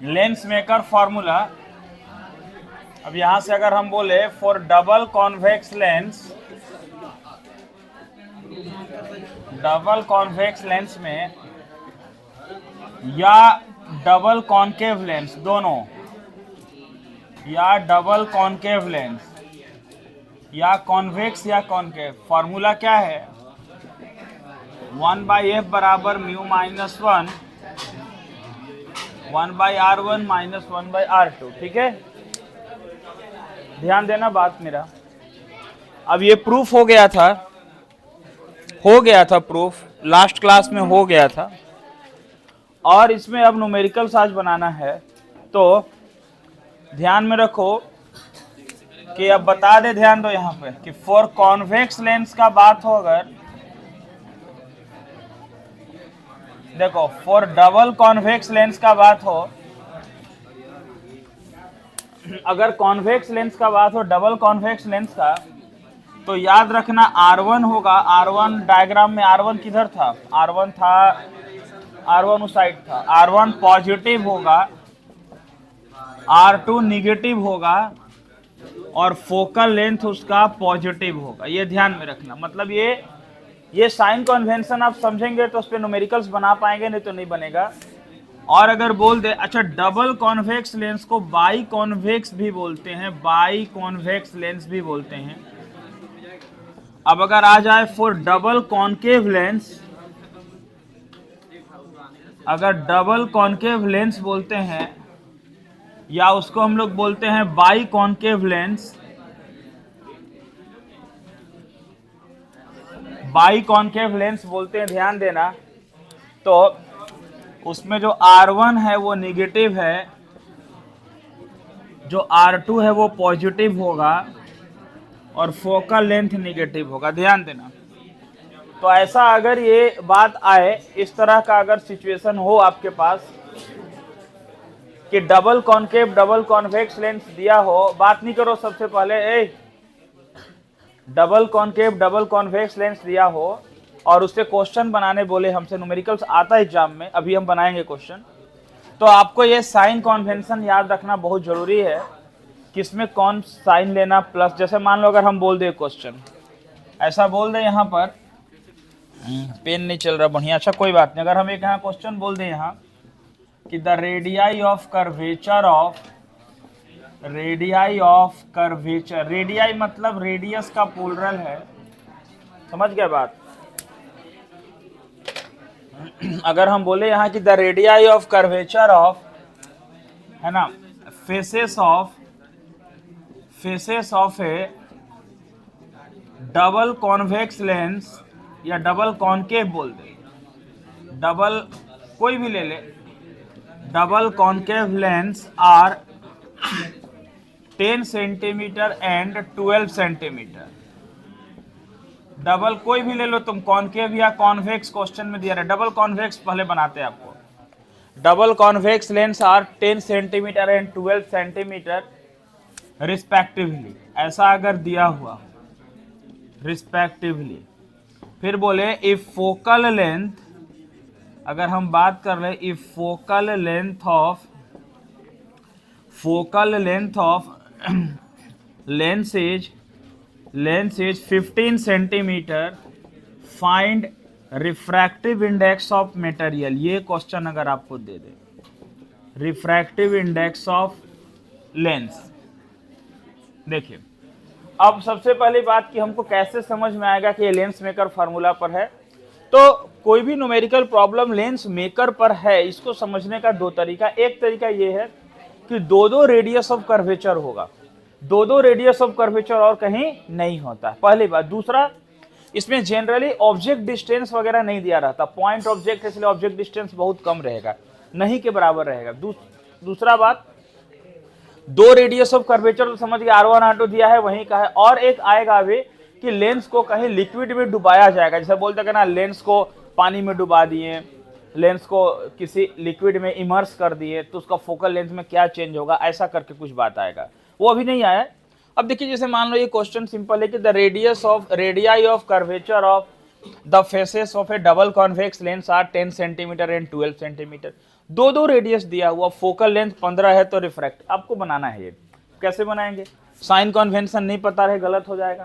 Lens maker formula. अब यहां से अगर हम बोले for double convex lens, double convex lens में या डबल कॉन्केव लेंस, दोनों, या डबल कॉन्केव लेंस या कॉन्वेक्स या कॉन्केव, फॉर्मूला क्या है? 1/f बराबर mu minus 1 1/r1 minus 1/r2। ठीक है, ध्यान देना बात मेरा। अब ये प्रूफ हो गया था प्रूफ, लास्ट क्लास में हो गया था, और इसमें अब न्यूमेरिकल्स आज बनाना है। तो ध्यान में रखो कि अब बता दे, ध्यान दो यहां पे कि फॉर कॉन्वेक्स लेंस का बात हो, अगर देखो फॉर डबल कॉन्वेक्स लेंस का बात हो, अगर कॉन्वेक्स लेंस का बात हो, डबल कॉन्वेक्स लेंस का, तो याद रखना R1 होगा। R1 डायग्राम में R1 किधर था? R1 था, R1 उस साइड था। R1 पॉजिटिव होगा, R2 निगेटिव होगा, और फोकल लेंथ उसका पॉजिटिव होगा। ये ध्यान में रखना। मतलब ये साइन कन्वेंशन आप समझेंगे तो उस पर न्यूमेरिकल्स बना पाएंगे, नहीं तो नहीं बनेगा। और अगर बोल दे, अच्छा डबल कॉन्वेक्स लेंस को बाई कॉन्वेक्स भी बोलते हैं, बाई कॉन्वेक्स लेंस भी बोलते हैं। अब अगर आ जाए फॉर डबल कॉन्केव लेंस, अगर डबल कॉन्केव लेंस बोलते हैं, या उसको हम लोग बोलते हैं by concave lens, by concave lens बोलते हैं, ध्यान देना। तो उसमें जो R1 है वो निगेटिव है, जो R2 है वो पॉजिटिव होगा, और फोकल लेंथ निगेटिव होगा। ध्यान देना। तो ऐसा अगर ये बात आए, इस तरह का अगर सिचुएशन हो आपके पास कि double concave double convex lens दिया हो, बात नहीं करो सबसे पहले, double concave double convex lens दिया हो और उससे क्वेश्चन बनाने बोले हमसे, न्यूमेरिकल्स आता है एग्जाम में, अभी हम बनाएंगे क्वेश्चन। तो आपको ये साइन कन्वेंशन याद रखना बहुत जरूरी है, किसमें कौन साइन लेना प्लस। जैसे मान लो अगर हम बोल दे क्वेश्चन, ऐसा बोल दे यहाँ पर, पेन नहीं चल रहा बढ़िया, अच्छा कोई बात नहीं। अगर हम एक यहाँ क्वेश्चन बोल दें यहाँ कि the radii of curvature of, radii of curvature, radii मतलब रेडियस का प्लूरल है, समझ गए बात। अगर हम बोले यहाँ कि the radii of curvature of, है ना, faces of a double convex lens या डबल कॉन्केव बोल दे, डबल कोई भी ले ले, double concave lens are 10 centimetre and 12 centimetre. Double कोई भी ले लो तुम, कॉन्केव या कॉन्वेक्स क्वेश्चन में दिया रहा, डबल कॉन्वेक्स पहले बनाते हैं आपको। Double convex lens are 10 centimetre and 12 centimetre respectively, ऐसा अगर दिया हुआ रिस्पेक्टिवली। फिर बोले इफ फोकल लेंथ, अगर हम बात कर रहे if focal length of lens is 15 centimetre, find refractive index of material. ये क्वेश्चन अगर आपको दे दे, रिफ्रैक्टिव इंडेक्स ऑफ लेंस, देखिए अब सबसे पहली बात कि हमको कैसे समझ में आएगा कि ये लेंस मेकर फार्मूला पर है। तो कोई भी न्यूमेरिकल प्रॉब्लम लेंस मेकर पर है, इसको समझने का दो तरीका। एक तरीका ये है कि दो रेडियस ऑफ कर्वेचर होगा, दो रेडियस ऑफ कर्वेचर और कहीं नहीं होता, पहली बात। दूसरा, इसमें जनरली ऑब्जेक्ट डिस्टेंस वगैरह नहीं दिया रहता, पॉइंट ऑब्जेक्ट, इसलिए ऑब्जेक्ट डिस्टेंस बहुत कम रहेगा, नहीं के बराबर रहेगा। दूसरा बात, दो रेडियस ऑफ कर्वेचर तो समझ गए, R1 R2 दिया है वहीं का है। और एक आएगा अभी कि लेंस को कहीं लिक्विड में डुबाया जाएगा, जैसे बोलते हैं ना लेंस को पानी में डुबा दिए, लेंस को किसी लिक्विड में इमर्स कर दिए, तो उसका फोकल लेंथ में क्या चेंज होगा, ऐसा करके कुछ बात आएगा, वो अभी नहीं आया। अब देखिए जैसे मान लो ये क्वेश्चन सिंपल है कि the radii of curvature of the faces of a double convex lens are 10 centimetre and 12 centimetre. दो दो रेडियस दिया हुआ, फोकल लेंथ 15 है तो रिफ्रैक्ट आपको बनाना है। ये कैसे बनाएंगे? साइन कन्वेंशन नहीं पता रहे गलत हो जाएगा।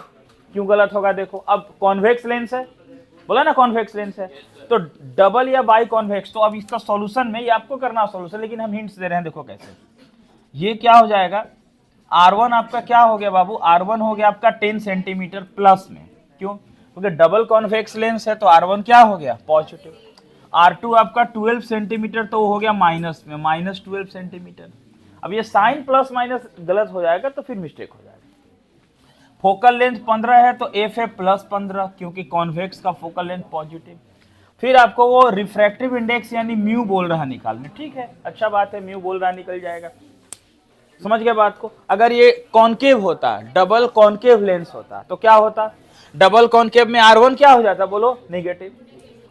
क्यों गलत होगा? देखो अब कॉन्वेक्स लेंस है, बोला ना कॉन्वेक्स लेंस है, तो डबल या बाई कॉन्वेक्स। तो अब इसका सॉल्यूशन में ये आपको करना सॉल्यूशन, लेकिन हम हिंट्स दे रहे हैं, देखो कैसे। ये क्या हो जाएगा, R1 आपका क्या हो गया बाबू, R1 हो गया आपका 10 सेंटीमीटर प्लस में। क्यों? क्योंकि डबल कॉन्वेक्स लेंस है तो R1 क्या हो गया, पॉजिटिव। R2 आपका 12 सेंटीमीटर तो हो गया माइनस में, माइनस 12 सेंटीमीटर। अब ये साइन प्लस माइनस गलत हो जाएगा तो फिर मिस्टेक हो जाएगा। फोकल लेंथ 15 है तो एफ है प्लस 15, क्योंकि कॉन्वेक्स का फोकल लेंथ पॉजिटिव। फिर आपको वो रिफ्रैक्टिव इंडेक्स यानी म्यू बोल रहा निकालना, ठीक है, अच्छा बात है, म्यू बोल रहा निकल जाएगा। समझ गया बात को? अगर ये कॉन्केव होता, डबल कॉन्केव लेंस होता तो क्या होता, डबल कॉन्केव में R1 क्या हो जाता, बोलो, नेगेटिव,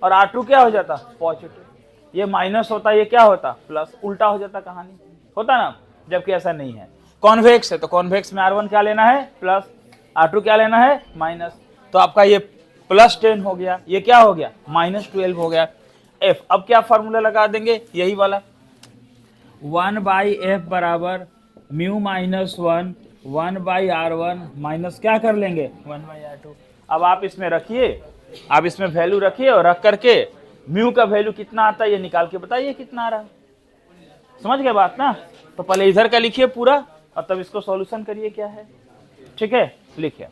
और R2 क्या हो जाता, पॉजिटिव। ये माइनस होता, ये क्या होता, प्लस, उल्टा हो जाता कहानी, होता ना, जबकि ऐसा नहीं है। कॉन्वेक्स है तो कॉन्वेक्स में R1 क्या लेना है, प्लस, R2 क्या लेना है, माइनस। तो आपका ये प्लस 10 हो गया, ये क्या हो गया, माइनस 12 हो गया। एफ, अब क्या फॉर्मूला लगा देंगे, यही वाला, 1/f बराबर म्यू माइनस 1/R1 माइनस क्या कर लेंगे, 1/R2। अब आप इसमें रखिए, आप इसमें वैल्यू रखिए और रख करके म्यू का वैल्यू कितना आता है ये निकाल के बताइए कितना आ रहा है। समझ गए बात ना? तो पहले इधर का लिखिए पूरा और तब इसको सॉल्यूशन करिए क्या है, ठीक है, लिखिए।